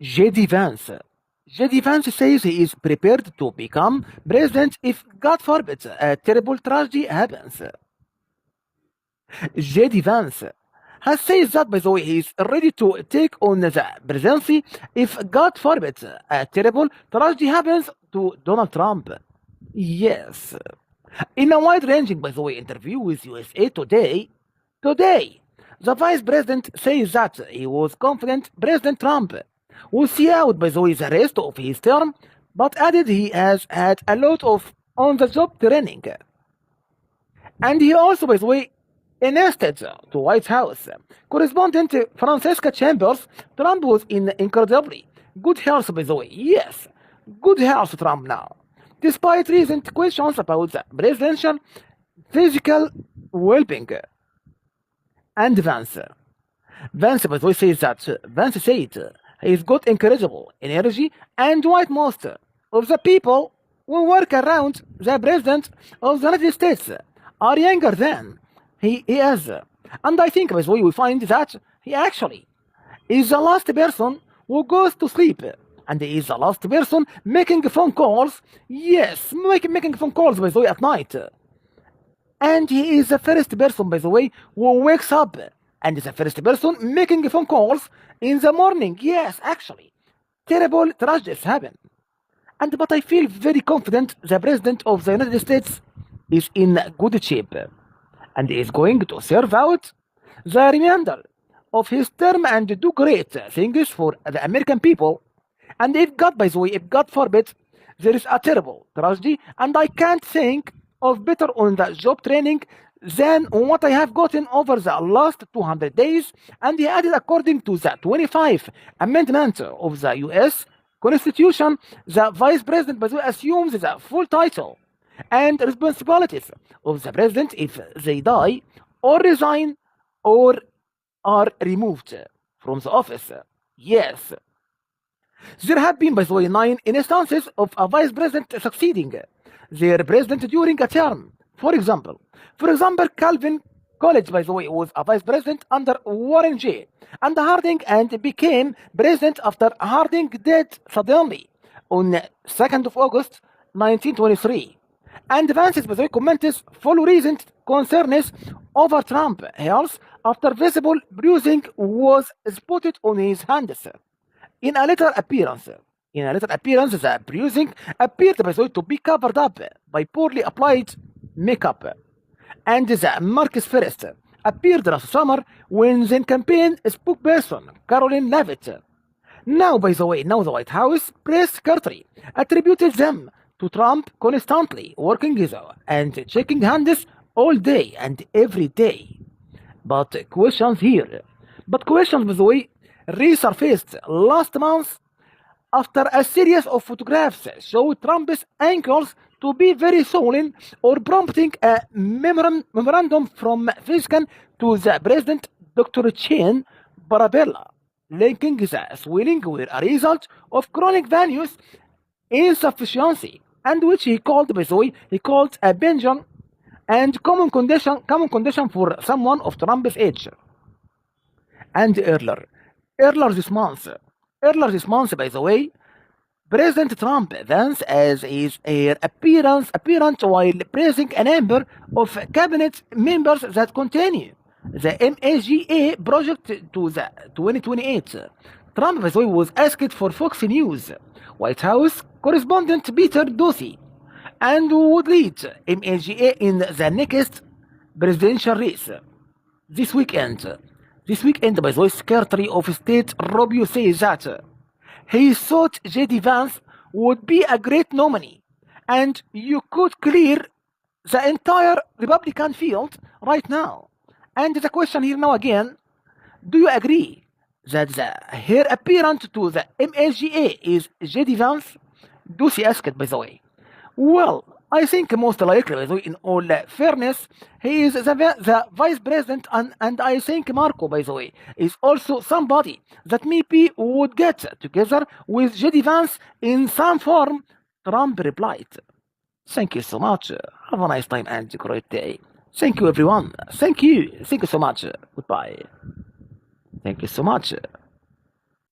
J.D. Vance. J.D. Vance says he is prepared to become president if, God forbid, a terrible tragedy happens. J.D. Vance has said that, by the way, he is ready to take on the presidency if, God forbid, a terrible tragedy happens to Donald Trump. Yes. In a wide-ranging, by the way, interview with USA Today, the vice president says that he was confident President Trump will see out, by the way, the rest of his term, but added he has had a lot of on-the-job training. And he also, by the way, enlisted to White House. Correspondent Francesca Chambers, Trump was in incredibly good health, by the way. Yes, good health, Trump now. Despite recent questions about the presidential physical well-being. And Vance, by the way, says that Vance said he's got incredible energy, and white most of the people who work around the president of the United States are younger than he is. And I think, by the way, we find that he actually is the last person who goes to sleep. And he is the last person making phone calls. Yes, making phone calls, by the way, at night. And he is the first person, by the way, who wakes up and is the first person making phone calls in the morning. Yes, actually, terrible tragedies happen. But I feel very confident the President of the United States is in good shape and is going to serve out the remainder of his term and do great things for the American people. And if God, by the way, if God forbid, there is a terrible tragedy, and I can't think of better on the job training than what I have gotten over the last 200 days. And he added, according to the 25th Amendment of the U.S. Constitution, the Vice President, by the way, assumes the full title and responsibilities of the President if they die or resign or are removed from the office. Yes. There have been, by the way, 9 instances of a Vice President succeeding their president during a term. For example, Calvin Coolidge, by the way, was a vice president under Warren G. and Harding and became president after Harding died suddenly on 2nd of August 1923. And Vance, by the way, comments follow recent concerns over Trump health after visible bruising was spotted on his hands. In a later appearance, the bruising appeared, by the way, to be covered up by poorly applied makeup. And the marks first appeared last summer when then campaign spokesperson Caroline Leavitt. Now, by the way, the White House press secretary attributed them to Trump constantly working and shaking hands all day and every day. But questions, by the way, resurfaced last month after a series of photographs showed Trump's ankles to be very swollen or prompting a memorandum from Vatican to the President Dr. Chen Barabella, linking the swelling with a result of chronic venous insufficiency, and which he called, by the way, a benign and common condition for someone of Trump's age. And earlier this month, by the way, President Trump Vance as his appearance while praising a number of cabinet members that continue the MAGA project to the 2028. Trump, by the way, was asked for Fox News White House correspondent Peter Doocy and would lead MAGA in the next presidential race. This weekend, by the way, Secretary of State Rubio says that he thought J.D. Vance would be a great nominee, and you could clear the entire Republican field right now. And the question here now again, do you agree that the heir apparent to the MAGA is J.D. Vance? Doocy asked, by the way. Well, I think most likely, by the way, in all fairness, he is the vice president, and I think Marco, by the way, is also somebody that maybe would get together with J.D. Vance in some form. Trump replied, "Thank you so much. Have a nice time and a great day. Thank you, everyone. Thank you so much. Goodbye. Thank you so much."